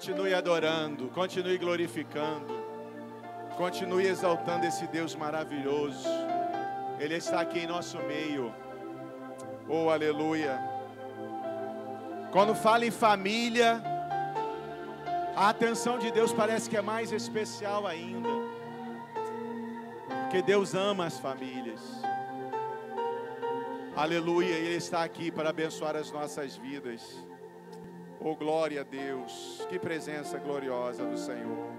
Continue adorando, continue glorificando, continue exaltando esse Deus maravilhoso. Ele está aqui em nosso meio. Oh, aleluia. Quando fala em família, a atenção de Deus parece que é mais especial ainda. Porque Deus ama as famílias. Aleluia, Ele está aqui para abençoar as nossas vidas. Oh, glória a Deus. Que presença gloriosa do Senhor.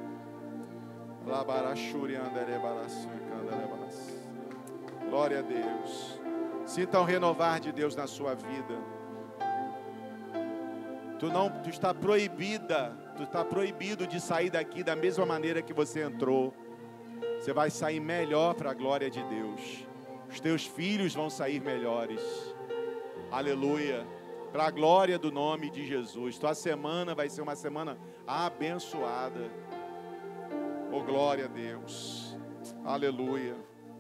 Glória a Deus. Sinta um renovar de Deus na sua vida. Tu está proibido de sair daqui da mesma maneira que você entrou. Você vai sair melhor para a glória de Deus. Os teus filhos vão sair melhores. Aleluia. Para a glória do nome de Jesus. Tua semana vai ser uma semana abençoada. Oh, glória a Deus. Aleluia.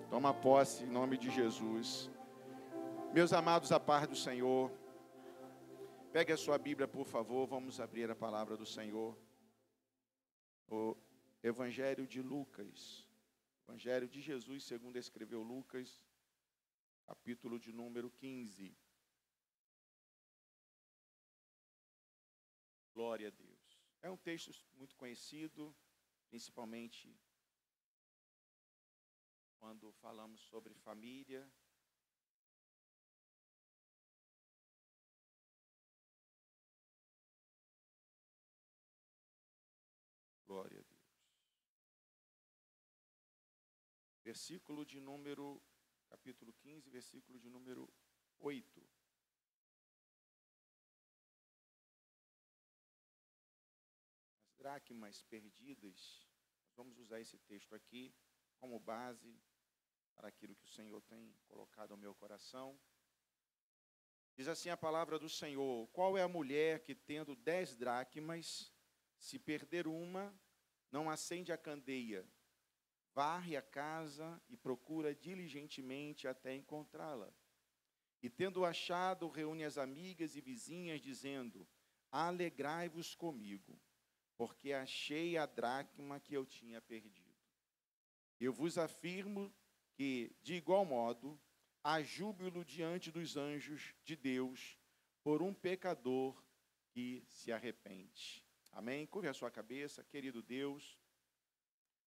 Toma posse em nome de Jesus. Meus amados, a paz do Senhor. Pegue a sua Bíblia, por favor. Vamos abrir a palavra do Senhor. O Evangelho de Lucas. Evangelho de Jesus, segundo escreveu Lucas, capítulo de número 15. Glória a Deus. É um texto muito conhecido, principalmente quando falamos sobre família. Glória a Deus. Versículo de número, capítulo 15, versículo de número 8. As dracmas perdidas. Nós vamos usar esse texto aqui como base para aquilo que o Senhor tem colocado ao meu coração. Diz assim a palavra do Senhor: qual é a mulher que, tendo 10 dracmas, se perder uma, não acende a candeia, varre a casa e procura diligentemente até encontrá-la? E tendo achado, reúne as amigas e vizinhas, dizendo: alegrai-vos comigo, porque achei a dracma que eu tinha perdido. Eu vos afirmo que, de igual modo, há júbilo diante dos anjos de Deus por um pecador que se arrepende. Amém? Curve a sua cabeça. Querido Deus,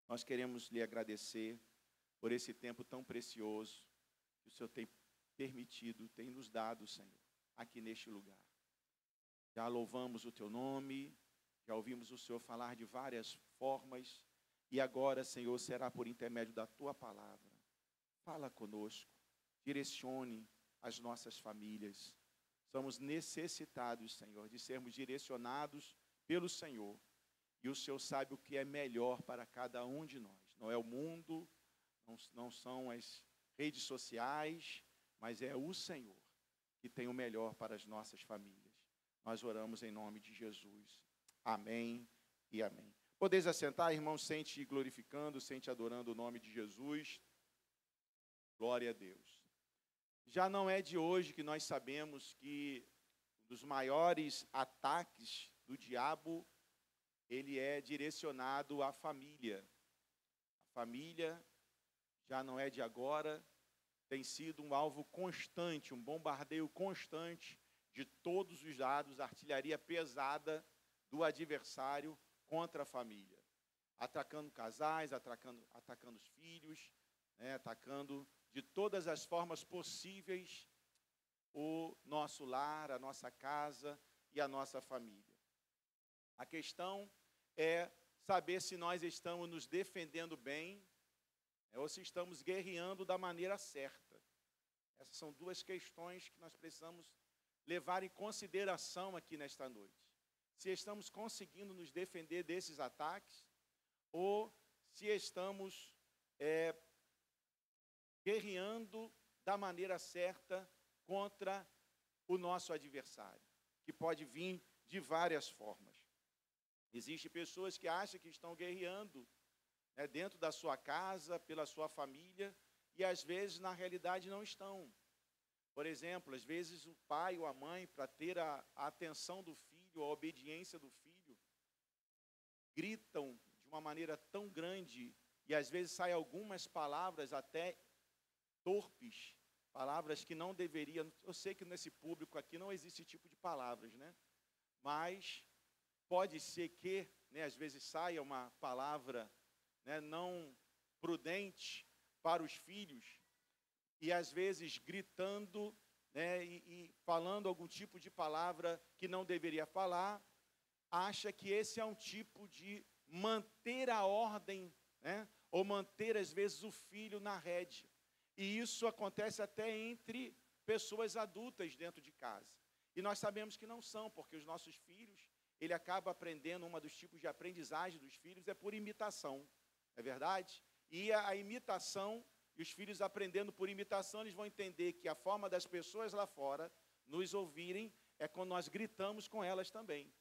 nós queremos lhe agradecer por esse tempo tão precioso que o Senhor tem permitido, tem nos dado, Senhor, aqui neste lugar. Já louvamos o Teu nome, já ouvimos o Senhor falar de várias formas, e agora, Senhor, será por intermédio da Tua palavra. Fala conosco, direcione as nossas famílias. Somos necessitados, Senhor, de sermos direcionados pelo Senhor. E o Senhor sabe o que é melhor para cada um de nós. Não é o mundo, não são as redes sociais, mas é o Senhor que tem o melhor para as nossas famílias. Nós oramos em nome de Jesus. Amém e amém. Podeis assentar, irmão, sente glorificando, sente adorando o nome de Jesus. Glória a Deus. Já não é de hoje que nós sabemos que um dos maiores ataques do diabo, ele é direcionado à família. A família já não é de agora, tem sido um alvo constante, um bombardeio constante de todos os lados, artilharia pesada do adversário contra a família. Atacando casais, atacando os filhos, atacando de todas as formas possíveis o nosso lar, a nossa casa e a nossa família. A questão é saber se nós estamos nos defendendo bem, ou se estamos guerreando da maneira certa. Essas são duas questões que nós precisamos levar em consideração aqui nesta noite. Se estamos conseguindo nos defender desses ataques, ou se estamos guerreando da maneira certa contra o nosso adversário, que pode vir de várias formas. Existem pessoas que acham que estão guerreando dentro da sua casa, pela sua família, e às vezes, na realidade, não estão. Por exemplo, às vezes o pai ou a mãe, para ter a atenção do filho, a obediência do filho, gritam de uma maneira tão grande, e às vezes saem algumas palavras até torpes, palavras que não deveriam. Eu sei que nesse público aqui não existe esse tipo de palavras, né? Mas pode ser que, né, às vezes saia uma palavra, né, não prudente para os filhos, e às vezes gritando, né, e falando algum tipo de palavra que não deveria falar, acha que esse é um tipo de manter a ordem, né, ou manter às vezes o filho na rédea. E isso acontece até entre pessoas adultas dentro de casa. E nós sabemos que não são, porque os nossos filhos, ele acaba aprendendo, um dos tipos de aprendizagem dos filhos é por imitação, é verdade? E a imitação, e os filhos aprendendo por imitação, eles vão entender que a forma das pessoas lá fora nos ouvirem é quando nós gritamos com elas também.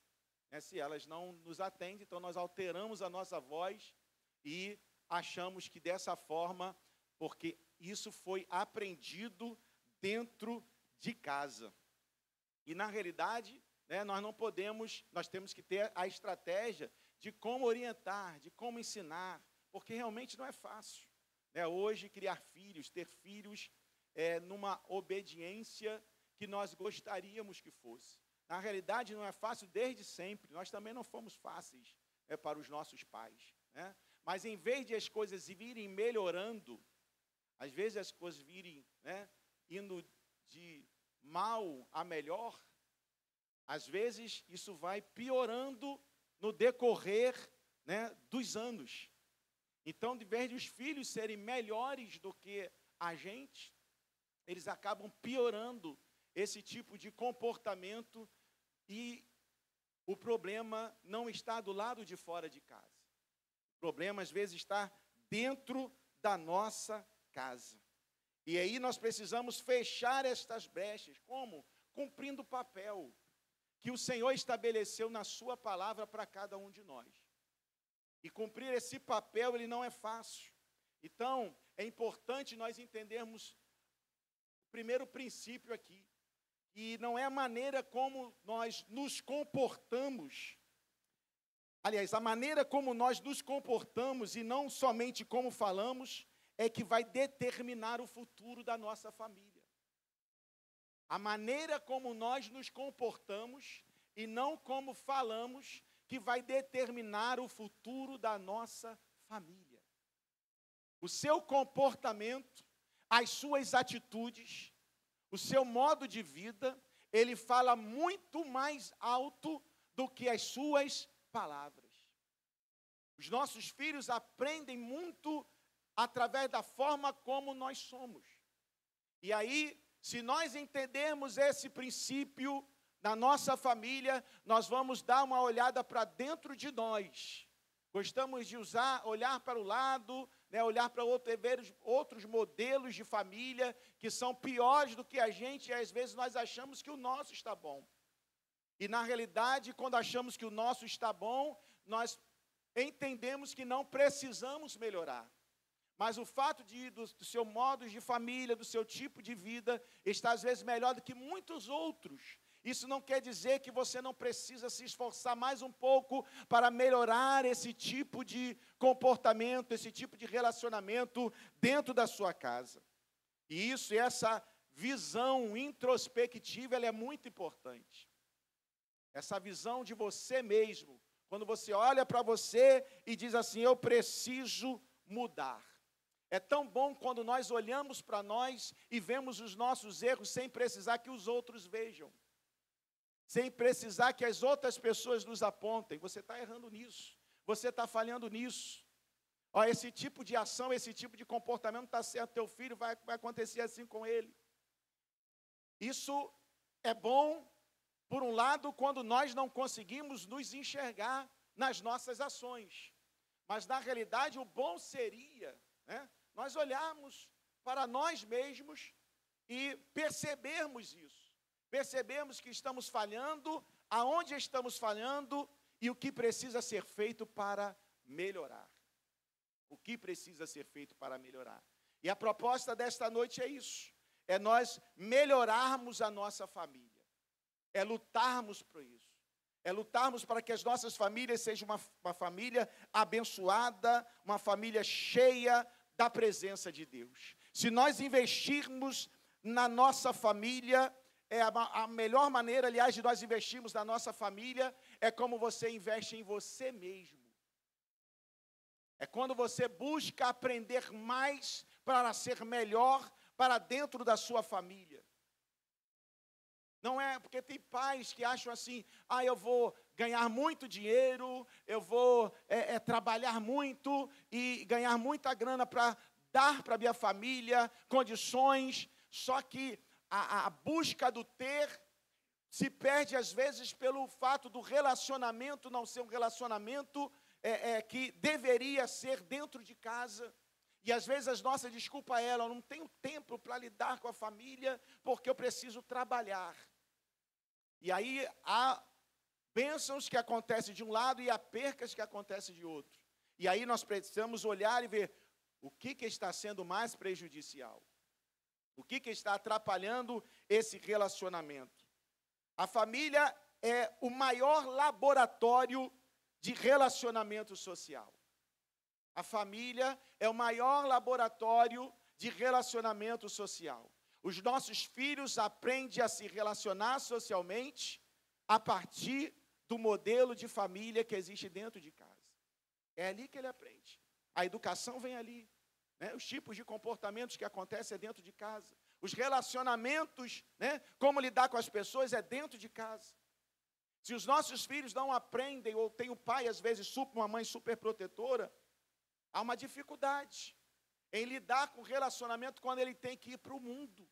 Se elas não nos atendem, então nós alteramos a nossa voz e achamos que dessa forma, porque isso foi aprendido dentro de casa. E na realidade, né, nós temos que ter a estratégia de como orientar, de como ensinar, porque realmente não é fácil, né, hoje criar filhos, ter filhos numa obediência que nós gostaríamos que fosse. Na realidade não é fácil desde sempre, nós também não fomos fáceis para os nossos pais, né? Mas em vez de as coisas virem melhorando, às vezes as coisas virem, né, indo de mal a melhor, às vezes isso vai piorando no decorrer, né, dos anos. Então, de vez de os filhos serem melhores do que a gente, eles acabam piorando esse tipo de comportamento e o problema não está do lado de fora de casa. O problema, às vezes, está dentro da nossa casa. E aí nós precisamos fechar estas brechas. Como? Cumprindo o papel que o Senhor estabeleceu na sua palavra para cada um de nós. E cumprir esse papel, ele não é fácil. Então, é importante nós entendermos o primeiro princípio aqui, que não é a maneira como nós nos comportamos. Aliás, a maneira como nós nos comportamos e não somente como falamos, é que vai determinar o futuro da nossa família. A maneira como nós nos comportamos e não como falamos, que vai determinar o futuro da nossa família. O seu comportamento, as suas atitudes, o seu modo de vida, ele fala muito mais alto do que as suas palavras. Os nossos filhos aprendem muito através da forma como nós somos. E aí, se nós entendermos esse princípio na nossa família, nós vamos dar uma olhada para dentro de nós. Gostamos de olhar para o lado, né, olhar para outros modelos de família que são piores do que a gente, e às vezes nós achamos que o nosso está bom. E na realidade, quando achamos que o nosso está bom, nós entendemos que não precisamos melhorar. Mas o fato do seu modo de família, do seu tipo de vida, está às vezes melhor do que muitos outros. Isso não quer dizer que você não precisa se esforçar mais um pouco para melhorar esse tipo de comportamento, esse tipo de relacionamento dentro da sua casa. E essa visão introspectiva, ela é muito importante. Essa visão de você mesmo, quando você olha para você e diz assim, eu preciso mudar. É tão bom quando nós olhamos para nós e vemos os nossos erros sem precisar que os outros vejam. Sem precisar que as outras pessoas nos apontem. Você está errando nisso. Você está falhando nisso. Ó, esse tipo de ação, esse tipo de comportamento não está certo. Teu filho vai acontecer assim com ele. Isso é bom, por um lado, quando nós não conseguimos nos enxergar nas nossas ações. Mas, na realidade, o bom seria, né, nós olharmos para nós mesmos e percebermos isso. Percebemos que estamos falhando, aonde estamos falhando e o que precisa ser feito para melhorar. O que precisa ser feito para melhorar. E a proposta desta noite é isso. É nós melhorarmos a nossa família. É lutarmos por isso. É lutarmos para que as nossas famílias sejam uma família abençoada, uma família cheia da presença de Deus. Se nós investirmos na nossa família, a melhor maneira, aliás, de nós investirmos na nossa família, é como você investe em você mesmo. É quando você busca aprender mais para ser melhor para dentro da sua família. Não é porque tem pais que acham assim, eu vou ganhar muito dinheiro, eu vou trabalhar muito e ganhar muita grana para dar para a minha família condições, só que a busca do ter se perde às vezes pelo fato do relacionamento não ser um relacionamento que deveria ser dentro de casa. E às vezes as nossas desculpas eu não tenho tempo para lidar com a família, porque eu preciso trabalhar. E aí há bênçãos que acontecem de um lado e há percas que acontecem de outro. E aí nós precisamos olhar e ver o que está sendo mais prejudicial. O que está atrapalhando esse relacionamento. A família é o maior laboratório de relacionamento social. A família é o maior laboratório de relacionamento social. Os nossos filhos aprendem a se relacionar socialmente a partir do modelo de família que existe dentro de casa. É ali que ele aprende. A educação vem ali. Né? Os tipos de comportamentos que acontecem é dentro de casa. Os relacionamentos, né? Como lidar com as pessoas é dentro de casa. Se os nossos filhos não aprendem, ou tem o pai, às vezes, uma mãe super protetora, há uma dificuldade em lidar com o relacionamento quando ele tem que ir para o mundo.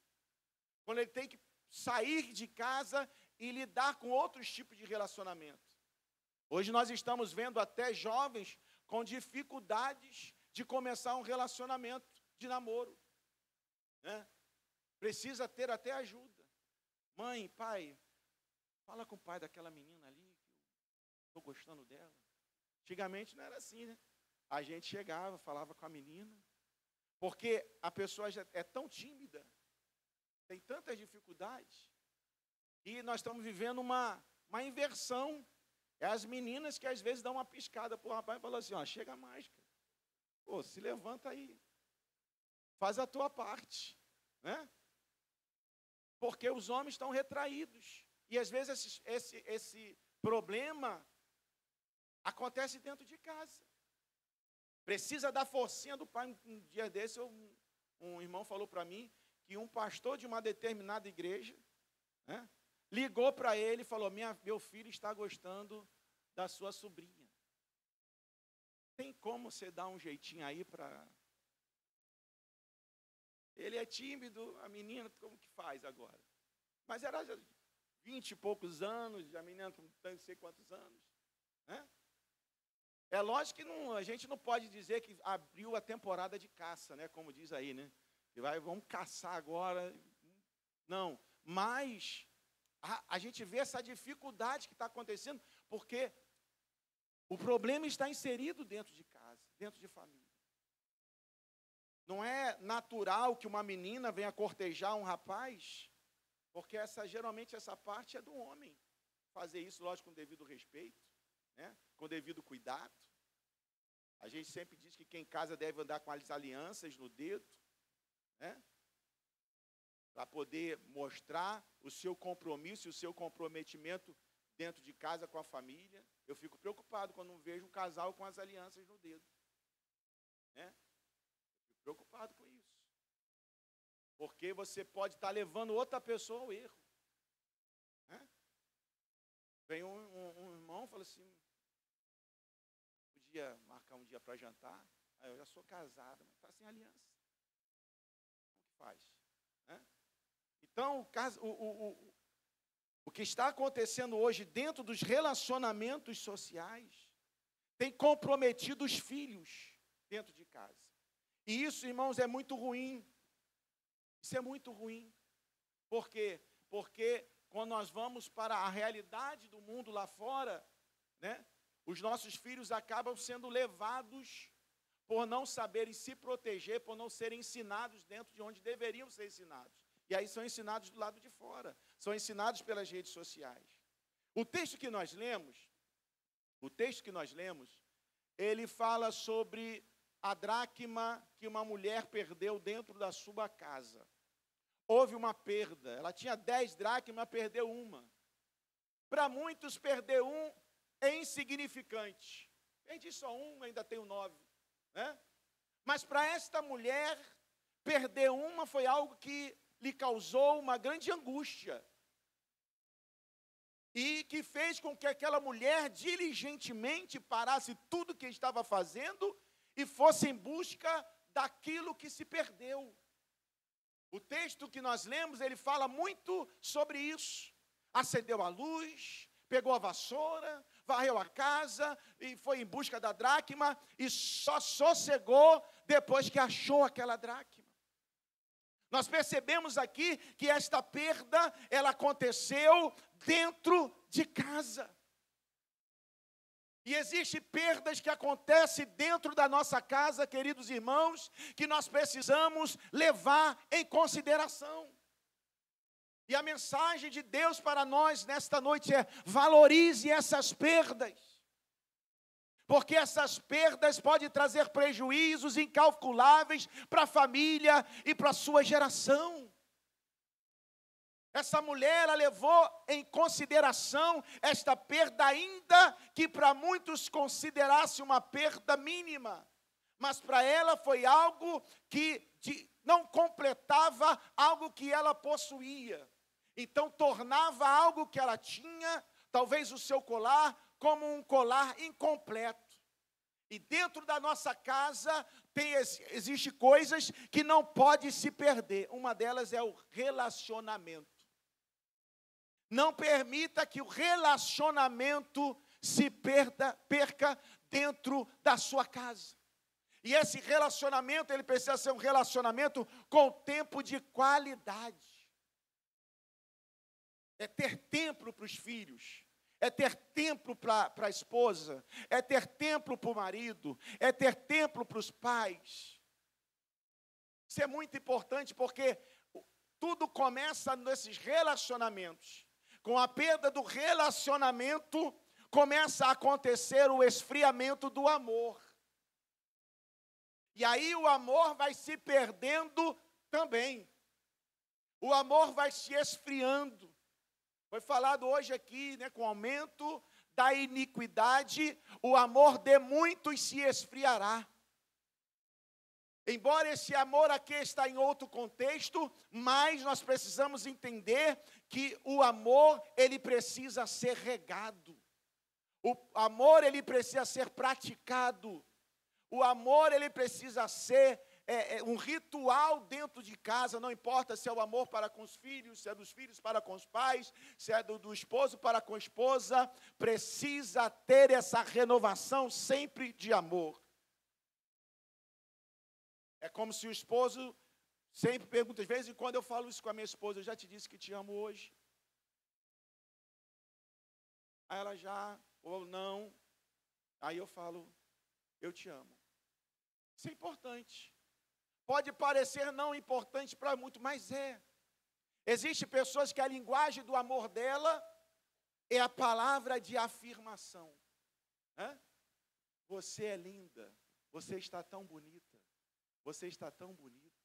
Quando ele tem que sair de casa e lidar com outros tipos de relacionamento. Hoje nós estamos vendo até jovens com dificuldades de começar um relacionamento de namoro. Né? Precisa ter até ajuda. Mãe, pai, fala com o pai daquela menina ali, que eu estou gostando dela. Antigamente não era assim, né? A gente chegava, falava com a menina, porque a pessoa já é tão tímida, tem tantas dificuldades, e nós estamos vivendo uma inversão. É as meninas que às vezes dão uma piscada para o rapaz e falam assim, chega mais, cara. Pô, se levanta aí, faz a tua parte, né? Porque os homens estão retraídos, e às vezes esse problema acontece dentro de casa. Precisa da forcinha do pai. Um dia desse, um irmão falou para mim que um pastor de uma determinada igreja, né, ligou para ele e falou, meu filho está gostando da sua sobrinha. Tem como você dar um jeitinho aí para... Ele é tímido, a menina, como que faz agora? Mas era 20 e poucos anos, a menina não sei quantos anos, né? É lógico que a gente não pode dizer que abriu a temporada de caça, né? Como diz aí, né? Que vamos caçar agora. Não, mas a gente vê essa dificuldade que está acontecendo, porque o problema está inserido dentro de casa, dentro de família. Não é natural que uma menina venha cortejar um rapaz, porque geralmente essa parte é do homem. Fazer isso, lógico, com devido respeito, né? Com devido cuidado. A gente sempre diz que quem casa deve andar com as alianças no dedo, né? Para poder mostrar o seu compromisso e o seu comprometimento dentro de casa com a família. Eu fico preocupado quando vejo um casal com as alianças no dedo, né? Eu fico preocupado com isso. Porque você pode estar levando outra pessoa ao erro, né? Vem um irmão e fala assim, podia marcar um dia para jantar? Aí eu já sou casada, mas está sem aliança. Como que faz? Né? Então, o que está acontecendo hoje dentro dos relacionamentos sociais tem comprometido os filhos dentro de casa. E isso, irmãos, é muito ruim. Isso é muito ruim. Por quê? Porque quando nós vamos para a realidade do mundo lá fora, né, os nossos filhos acabam sendo levados por não saberem se proteger, por não serem ensinados dentro de onde deveriam ser ensinados. E aí são ensinados do lado de fora, são ensinados pelas redes sociais. O texto que nós lemos, ele fala sobre a dracma que uma mulher perdeu dentro da sua casa. Houve uma perda, ela tinha 10 dracmas, perdeu uma. Para muitos, perder um é insignificante. Perdi só um, ainda tenho 9. Né? Mas para esta mulher, perder uma foi algo que lhe causou uma grande angústia. E que fez com que aquela mulher diligentemente parasse tudo que estava fazendo e fosse em busca daquilo que se perdeu. O texto que nós lemos, ele fala muito sobre isso. Acendeu a luz, pegou a vassoura, varreu a casa e foi em busca da dracma e só sossegou depois que achou aquela dracma. Nós percebemos aqui que esta perda, ela aconteceu dentro de casa. E existem perdas que acontecem dentro da nossa casa, queridos irmãos, que nós precisamos levar em consideração. E a mensagem de Deus para nós nesta noite é: valorize essas perdas. Porque essas perdas podem trazer prejuízos incalculáveis para a família e para a sua geração. Essa mulher, ela levou em consideração esta perda, ainda que para muitos considerasse uma perda mínima. Mas para ela foi algo que não completava algo que ela possuía. Então tornava algo que ela tinha, talvez o seu colar, como um colar incompleto. E dentro da nossa casa existe coisas que não podem se perder. Uma delas é o relacionamento. Não permita que o relacionamento se perca dentro da sua casa. E esse relacionamento, ele precisa ser um relacionamento com tempo de qualidade. É ter tempo para os filhos, é ter tempo para a esposa, é ter tempo para o marido, é ter tempo para os pais. Isso é muito importante porque tudo começa nesses relacionamentos. Com a perda do relacionamento, começa a acontecer o esfriamento do amor. E aí o amor vai se perdendo também. O amor vai se esfriando. Foi falado hoje aqui, né, com o aumento da iniquidade, o amor de muitos se esfriará. Embora esse amor aqui está em outro contexto, mas nós precisamos entender que o amor, ele precisa ser regado. O amor, ele precisa ser praticado. O amor, ele precisa ser um ritual dentro de casa, não importa se é o amor para com os filhos, se é dos filhos para com os pais, se é do esposo para com a esposa, precisa ter essa renovação sempre de amor. É como se o esposo sempre pergunta, às vezes, quando eu falo isso com a minha esposa, eu já te disse que te amo hoje. Aí ela já, ou não, aí eu falo, eu te amo. Isso é importante. Pode parecer não importante para muitos, mas é. Existem pessoas que a linguagem do amor dela é a palavra de afirmação. Você é linda, você está tão bonita, você está tão bonito.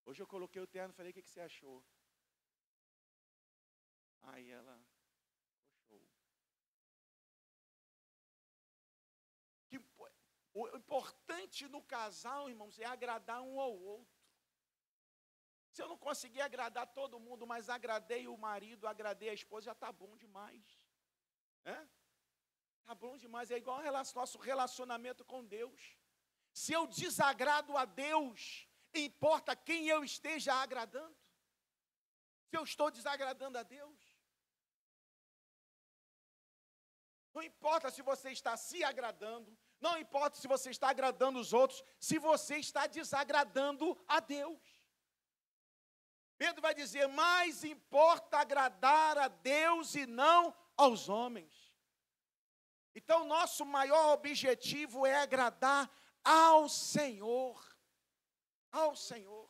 Hoje eu coloquei o terno e falei, o que você achou? Aí ela, show. O importante no casal, irmãos, é agradar um ao outro. Se eu não conseguir agradar todo mundo, mas agradei o marido, agradei a esposa, já está bom demais. Está bom demais, é igual ao nosso relacionamento com Deus. Se eu desagrado a Deus, importa quem eu esteja agradando? Se eu estou desagradando a Deus? Não importa se você está se agradando, não importa se você está agradando os outros, se você está desagradando a Deus. Pedro vai dizer, mais importa agradar a Deus e não aos homens. Então, nosso maior objetivo é agradar ao Senhor. Ao Senhor.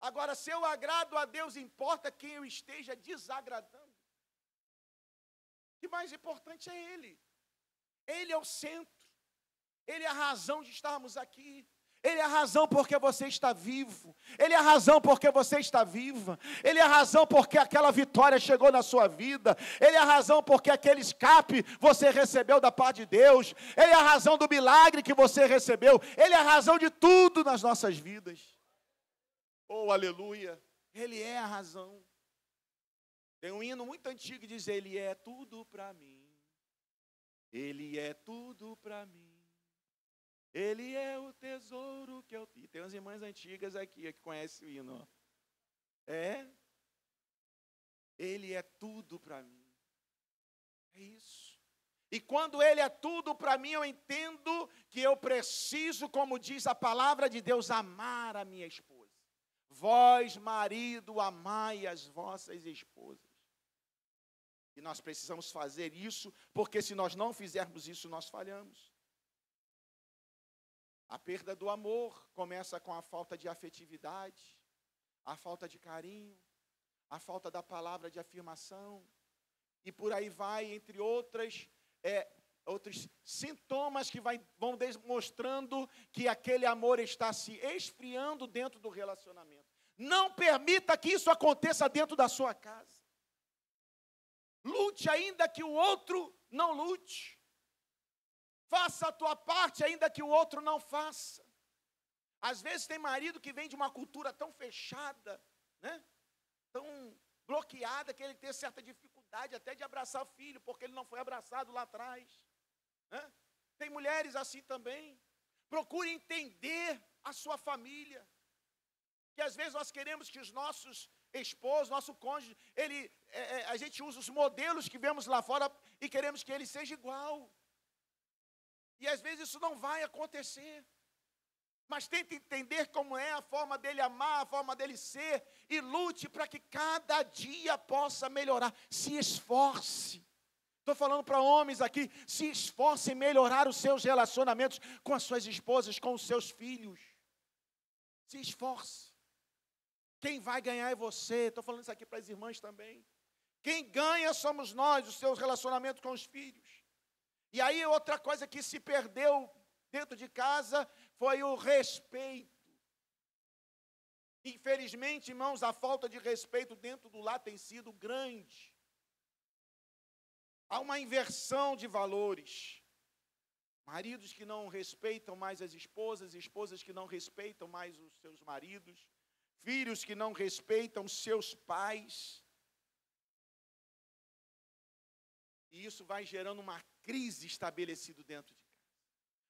Agora, se eu agrado a Deus, importa quem eu esteja desagradando. que mais importante é Ele. Ele é o centro. Ele é a razão de estarmos aqui. Ele é a razão porque você está vivo. Ele é a razão porque você está viva. Ele é a razão porque aquela vitória chegou na sua vida. Ele é a razão porque aquele escape você recebeu da parte de Deus. Ele é a razão do milagre que você recebeu. Ele é a razão de tudo nas nossas vidas. Oh, aleluia. Ele é a razão. Tem um hino muito antigo que diz: Ele é tudo para mim. Ele é tudo para mim. Ele é o tesouro que eu tenho. Tem umas irmãs antigas aqui que conhecem o hino. É? Ele é tudo para mim. É isso. E quando Ele é tudo para mim, eu entendo que eu preciso, como diz a palavra de Deus, amar a minha esposa. Vós, marido, amai as vossas esposas. E nós precisamos fazer isso, porque se nós não fizermos isso, nós falhamos. A perda do amor começa com a falta de afetividade, a falta de carinho, a falta da palavra de afirmação, e por aí vai, entre outros sintomas que vão demonstrando que aquele amor está se esfriando dentro do relacionamento. Não permita que isso aconteça dentro da sua casa. Lute ainda que o outro não lute. Faça a tua parte ainda que o outro não faça. Às vezes tem marido que vem de uma cultura tão fechada, né? Tão bloqueada, que ele tem certa dificuldade até de abraçar o filho, porque ele não foi abraçado lá atrás, né? Tem mulheres assim também. Procure entender a sua família. Que às vezes nós queremos que os nossos esposos, nosso cônjuge, a gente usa os modelos que vemos lá fora e queremos que ele seja igual. E às vezes isso não vai acontecer. Mas tente entender como é a forma dele amar, a forma dele ser, e lute para que cada dia possa melhorar. Se esforce. Estou falando para homens aqui, se esforce em melhorar os seus relacionamentos com as suas esposas, com os seus filhos. Se esforce. Quem vai ganhar é você. Estou falando isso aqui para as irmãs também. Quem ganha somos nós, os seus relacionamentos com os filhos. E aí outra coisa que se perdeu dentro de casa foi o respeito. Infelizmente, irmãos, a falta de respeito dentro do lar tem sido grande. Há uma inversão de valores. Maridos que não respeitam mais as esposas, esposas que não respeitam mais os seus maridos, filhos que não respeitam seus pais. E isso vai gerando uma crise estabelecida dentro de casa.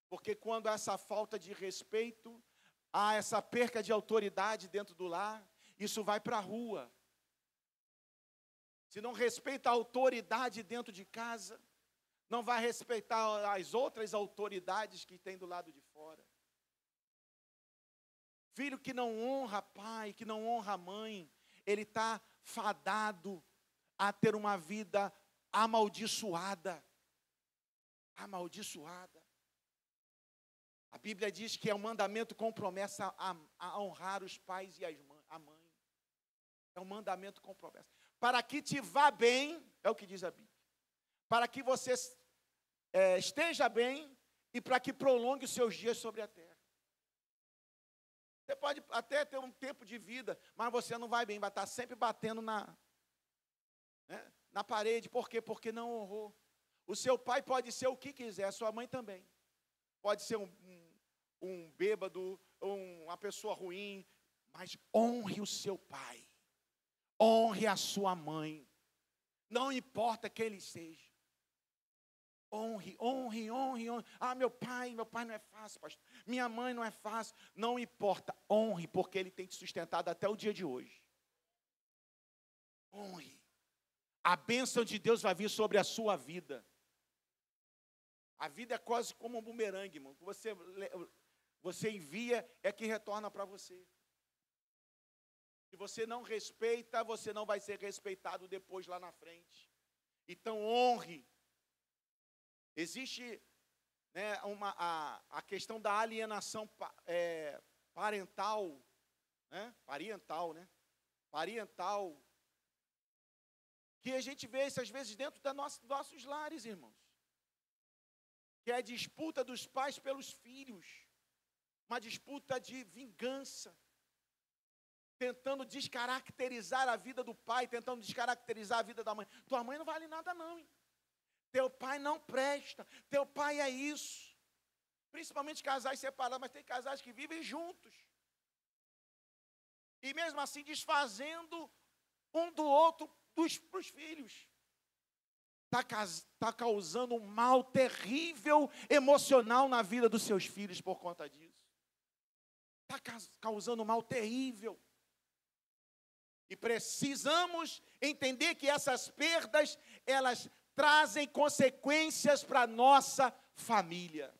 Porque quando há essa falta de respeito, há essa perca de autoridade dentro do lar, isso vai para a rua. Se não respeita a autoridade dentro de casa, não vai respeitar as outras autoridades que tem do lado de fora. Filho que não honra pai, que não honra mãe, ele está fadado a ter uma vida amaldiçoada. Amaldiçoada. A Bíblia diz que é um mandamento com promessa a honrar os pais e a mãe. É um mandamento com promessa. Para que te vá bem, é o que diz a Bíblia. Para que você esteja bem e para que prolongue os seus dias sobre a terra. Você pode até ter um tempo de vida, mas você não vai bem, vai estar sempre batendo na parede. Por quê? Porque não honrou. O seu pai pode ser o que quiser, a sua mãe também. Pode ser um bêbado, uma pessoa ruim, mas honre o seu pai. Honre a sua mãe. Não importa quem ele seja. Honre, honre, honre, honre. Ah, meu pai não é fácil, pastor. Minha mãe não é fácil. Não importa, honre, porque ele tem te sustentado até o dia de hoje. Honre. A bênção de Deus vai vir sobre a sua vida. A vida é quase como um bumerangue, irmão. Você envia, é que retorna para você. Se você não respeita, você não vai ser respeitado depois lá na frente. Então honre. Existe a questão da alienação parental, né? Parental. que a gente vê isso às vezes dentro dos nossos lares, irmãos. Que é a disputa dos pais pelos filhos. Uma disputa de vingança. Tentando descaracterizar a vida do pai, tentando descaracterizar a vida da mãe. Tua mãe não vale nada não, hein? Teu pai não presta, teu pai é isso. Principalmente casais separados, mas tem casais que vivem juntos. E mesmo assim desfazendo um do outro para os filhos. Está causando um mal terrível emocional na vida dos seus filhos por conta disso. Está causando um mal terrível. E precisamos entender que essas perdas, elas trazem consequências para a nossa família.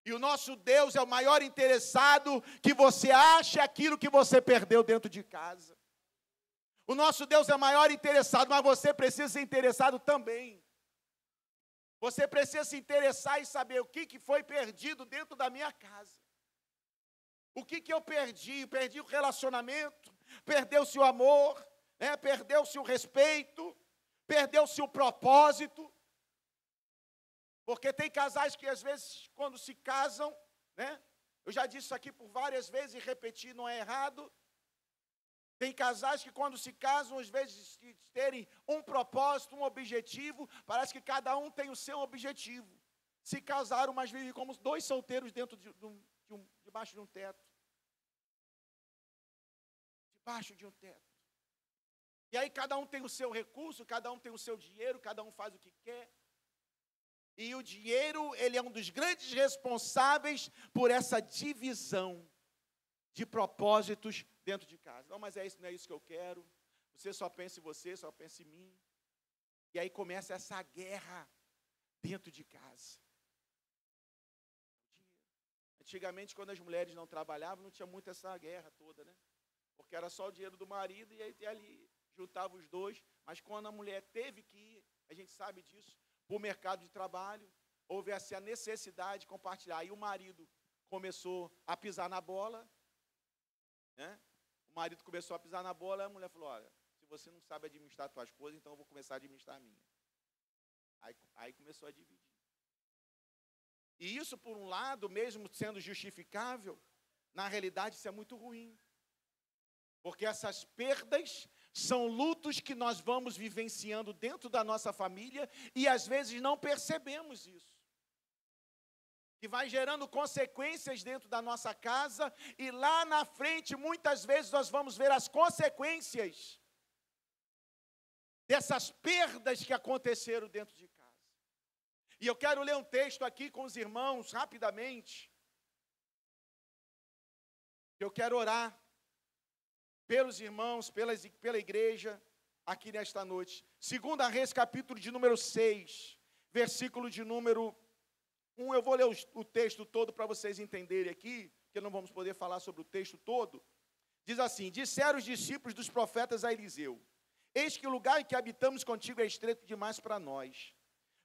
E o nosso Deus é o maior interessado que você ache aquilo que você perdeu dentro de casa. O nosso Deus é o maior interessado, mas você precisa ser interessado também. Você precisa se interessar e saber o que foi perdido dentro da minha casa. O que eu perdi? Perdi o relacionamento, perdeu-se o amor, né? Perdeu-se o respeito, perdeu-se o propósito. Porque tem casais que às vezes quando se casam, né? Eu já disse isso aqui por várias vezes e repetir não é errado. Tem casais que quando se casam, às vezes de terem um propósito, um objetivo, parece que cada um tem o seu objetivo. Se casaram, mas vivem como dois solteiros dentro debaixo de um teto. Debaixo de um teto. E aí cada um tem o seu recurso, cada um tem o seu dinheiro, cada um faz o que quer. E o dinheiro, ele é um dos grandes responsáveis por essa divisão de propósitos dentro de casa. Não, mas não é isso que eu quero. Você só pensa em você, só pensa em mim. E aí começa essa guerra dentro de casa. Antigamente, quando as mulheres não trabalhavam, não tinha muito essa guerra toda, né? Porque era só o dinheiro do marido e aí ali juntava os dois. Mas quando a mulher teve que ir, a gente sabe disso, para o mercado de trabalho, houve assim, a necessidade de compartilhar. Aí o marido começou a pisar na bola, né? O marido começou a pisar na bola, a mulher falou, olha, se você não sabe administrar as suas coisas, então eu vou começar a administrar a minha. Aí começou a dividir. E isso, por um lado, mesmo sendo justificável, na realidade isso é muito ruim. Porque essas perdas são lutos que nós vamos vivenciando dentro da nossa família e às vezes não percebemos isso. Que vai gerando consequências dentro da nossa casa e lá na frente, muitas vezes, nós vamos ver as consequências dessas perdas que aconteceram dentro de casa. E eu quero ler um texto aqui com os irmãos, rapidamente. Eu quero orar pelos irmãos, pela igreja, aqui nesta noite. 2 Reis, capítulo de número 6, versículo de número 1. Eu vou ler o texto todo para vocês entenderem aqui, porque não vamos poder falar sobre o texto todo. Diz assim, disseram os discípulos dos profetas a Eliseu, eis que o lugar em que habitamos contigo é estreito demais para nós.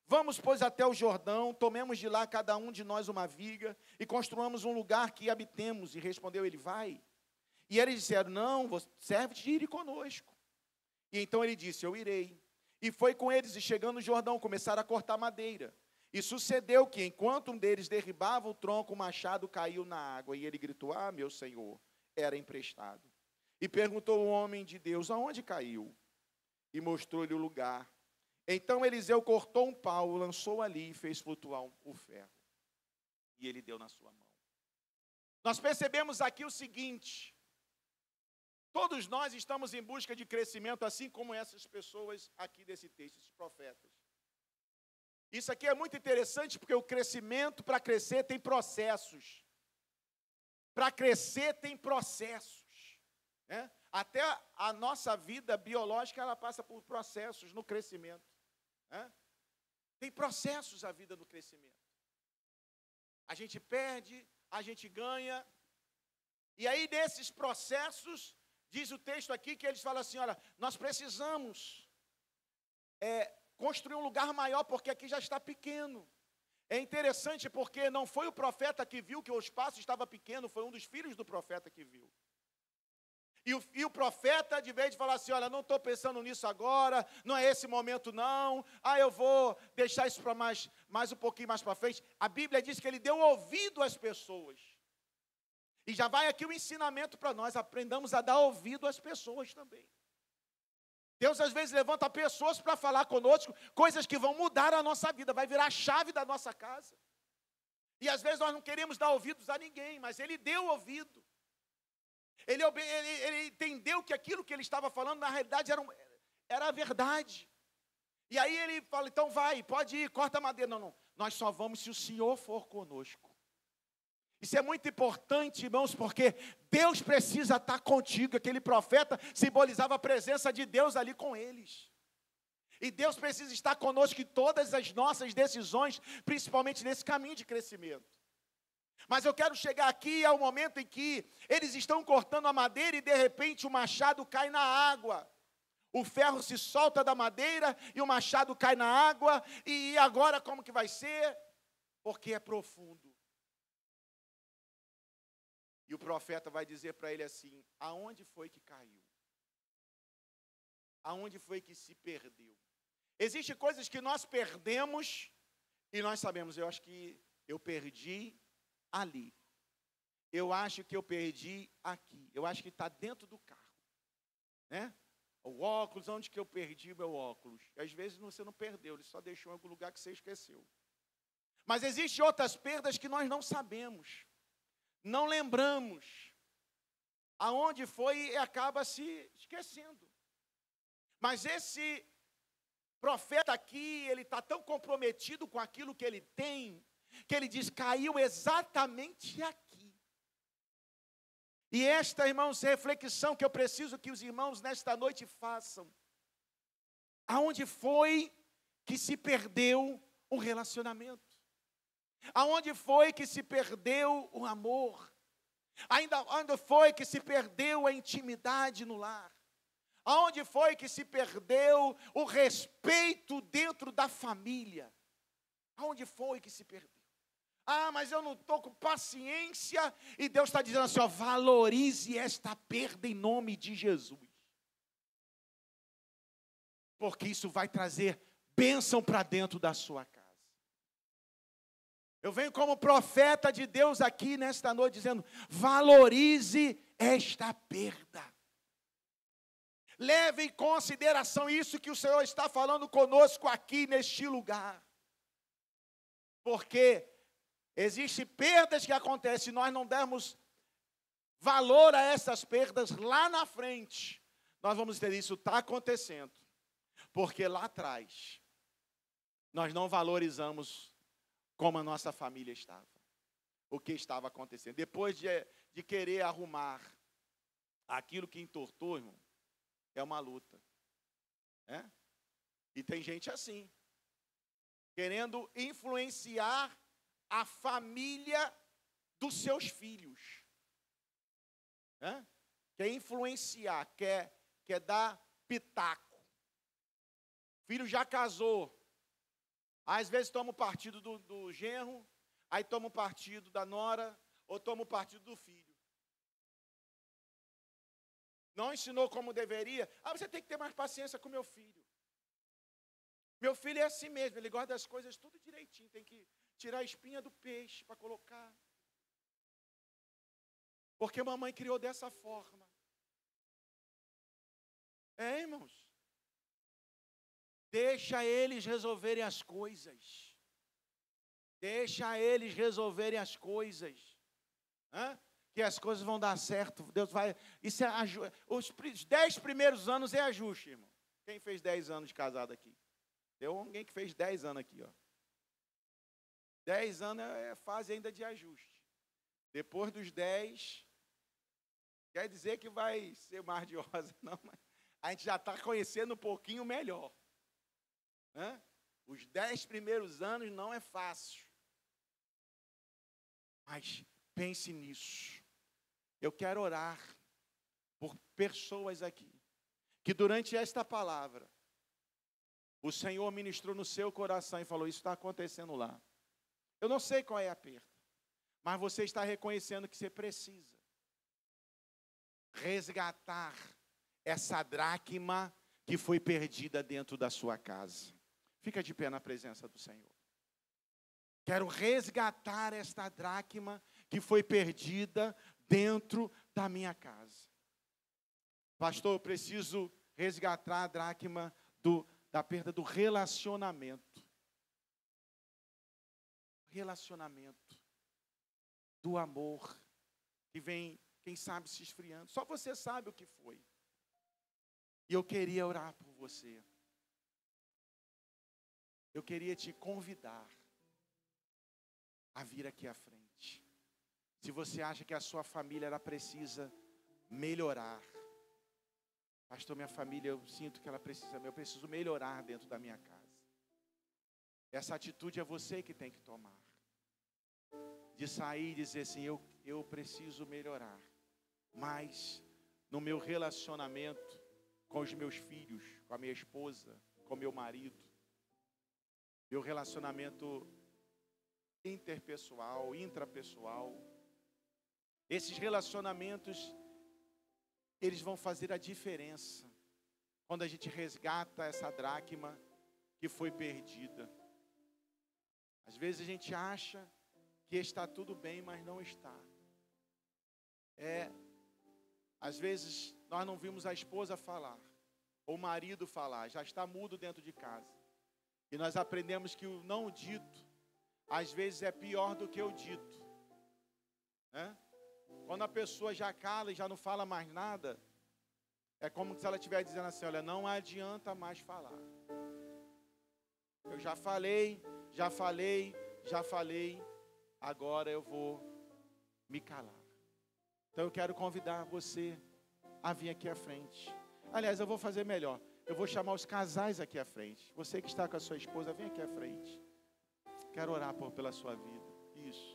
Vamos, pois, até o Jordão, tomemos de lá cada um de nós uma viga e construamos um lugar que habitemos. E respondeu ele, vai. E eles disseram, não, serve-te de ir conosco. E então ele disse, eu irei. E foi com eles, e chegando no Jordão, começaram a cortar madeira. E sucedeu que, enquanto um deles derribava o tronco, o machado caiu na água. E ele gritou, meu Senhor, era emprestado. E perguntou o homem de Deus, aonde caiu? E mostrou-lhe o lugar. Então Eliseu cortou um pau, lançou ali e fez flutuar o ferro. E ele deu na sua mão. Nós percebemos aqui o seguinte, todos nós estamos em busca de crescimento, assim como essas pessoas aqui desse texto, esses profetas. Isso aqui é muito interessante, porque o crescimento, para crescer, tem processos. Para crescer, tem processos. Né? Até a nossa vida biológica, ela passa por processos no crescimento. Né? Tem processos a vida do crescimento. A gente perde, a gente ganha. E aí, nesses processos, diz o texto aqui que eles falam assim, olha, nós precisamos construir um lugar maior, porque aqui já está pequeno. É interessante porque não foi o profeta que viu que o espaço estava pequeno, foi um dos filhos do profeta que viu. E o profeta, de vez de falar assim, olha, não estou pensando nisso agora, não é esse momento não, eu vou deixar isso para mais um pouquinho mais para frente. A Bíblia diz que ele deu ouvido às pessoas. E já vai aqui o ensinamento para nós, aprendamos a dar ouvido às pessoas também. Deus às vezes levanta pessoas para falar conosco, coisas que vão mudar a nossa vida, vai virar a chave da nossa casa. E às vezes nós não queremos dar ouvidos a ninguém, mas ele deu ouvido. Ele entendeu que aquilo que ele estava falando, na realidade, era a verdade. E aí ele fala, então vai, pode ir, corta a madeira. Não, nós só vamos se o Senhor for conosco. Isso é muito importante, irmãos, porque Deus precisa estar contigo. Aquele profeta simbolizava a presença de Deus ali com eles. E Deus precisa estar conosco em todas as nossas decisões, principalmente nesse caminho de crescimento. Mas eu quero chegar aqui ao momento em que eles estão cortando a madeira e de repente o machado cai na água. O ferro se solta da madeira e o machado cai na água. E agora como que vai ser? Porque é profundo. E o profeta vai dizer para ele assim, aonde foi que caiu? Aonde foi que se perdeu? Existem coisas que nós perdemos e nós sabemos, eu acho que eu perdi ali. Eu acho que eu perdi aqui. Eu acho que está dentro do carro. Né? O óculos, onde que eu perdi o meu óculos? E às vezes você não perdeu, ele só deixou em algum lugar que você esqueceu. Mas existem outras perdas que nós não sabemos. Não lembramos. Aonde foi e acaba se esquecendo. Mas esse profeta aqui, ele está tão comprometido com aquilo que ele tem, que ele diz, caiu exatamente aqui. E esta, irmãos, reflexão que eu preciso que os irmãos nesta noite façam. Aonde foi que se perdeu o relacionamento? Aonde foi que se perdeu o amor? Onde foi que se perdeu a intimidade no lar? Aonde foi que se perdeu o respeito dentro da família? Aonde foi que se perdeu? Mas eu não estou com paciência. E Deus está dizendo assim, valorize esta perda em nome de Jesus. Porque isso vai trazer bênção para dentro da sua casa. Eu venho como profeta de Deus aqui nesta noite dizendo, valorize esta perda. Leve em consideração isso que o Senhor está falando conosco aqui neste lugar. Porque existem perdas que acontecem, nós não demos valor a essas perdas lá na frente. Nós vamos ter isso está acontecendo. Porque lá atrás, nós não valorizamos como a nossa família estava. O que estava acontecendo. Depois de querer arrumar aquilo que entortou, irmão, é uma luta. Né? E tem gente assim, querendo influenciar a família dos seus filhos. Né? Quer influenciar, quer dar pitaco. O filho já casou. Às vezes toma o partido do genro, aí toma o partido da nora, ou toma o partido do filho. Não ensinou como deveria. Você tem que ter mais paciência com meu filho. Meu filho é assim mesmo, ele gosta das coisas tudo direitinho. Tem que tirar a espinha do peixe para colocar. Porque a mamãe criou dessa forma. Irmãos. Deixa eles resolverem as coisas. Deixa eles resolverem as coisas. Que as coisas vão dar certo. Deus vai. Isso é os 10 primeiros anos é ajuste, irmão. Quem fez 10 anos de casado aqui? Tem alguém que fez 10 anos aqui, ó. 10 anos é fase ainda de ajuste. Depois dos 10, quer dizer que vai ser mar de rosa, não, mas a gente já está conhecendo um pouquinho melhor. Os 10 primeiros anos não é fácil. Mas pense nisso. Eu quero orar por pessoas aqui, que durante esta palavra, o Senhor ministrou no seu coração e falou, isso está acontecendo lá. Eu não sei qual é a perda, mas você está reconhecendo que você precisa. resgatar essa dracma que foi perdida dentro da sua casa. Fica de pé na presença do Senhor. Quero resgatar esta dracma que foi perdida dentro da minha casa. Pastor, eu preciso resgatar a dracma da perda do relacionamento. Relacionamento. Do amor. Que vem, quem sabe, se esfriando. Só você sabe o que foi. E eu queria orar por você. Eu queria te convidar a vir aqui à frente. Se você acha que a sua família ela precisa melhorar. Pastor, minha família, eu sinto que ela precisa, eu preciso melhorar dentro da minha casa. Essa atitude é você que tem que tomar. De sair e dizer assim, eu preciso melhorar. Mas no meu relacionamento com os meus filhos, com a minha esposa, com o meu marido, meu relacionamento interpessoal, intrapessoal, esses relacionamentos, eles vão fazer a diferença quando a gente resgata essa dracma que foi perdida. Às vezes a gente acha que está tudo bem, mas não está. Às vezes nós não vimos a esposa falar, ou o marido falar, já está mudo dentro de casa. E nós aprendemos que o não dito, às vezes é pior do que o dito. Né? Quando a pessoa já cala e já não fala mais nada, é como se ela estivesse dizendo assim, olha, não adianta mais falar. Eu já falei, agora eu vou me calar. Então eu quero convidar você a vir aqui à frente. Aliás, eu vou fazer melhor. Eu vou chamar os casais aqui à frente. Você que está com a sua esposa, vem aqui à frente. Quero orar pela sua vida. Isso.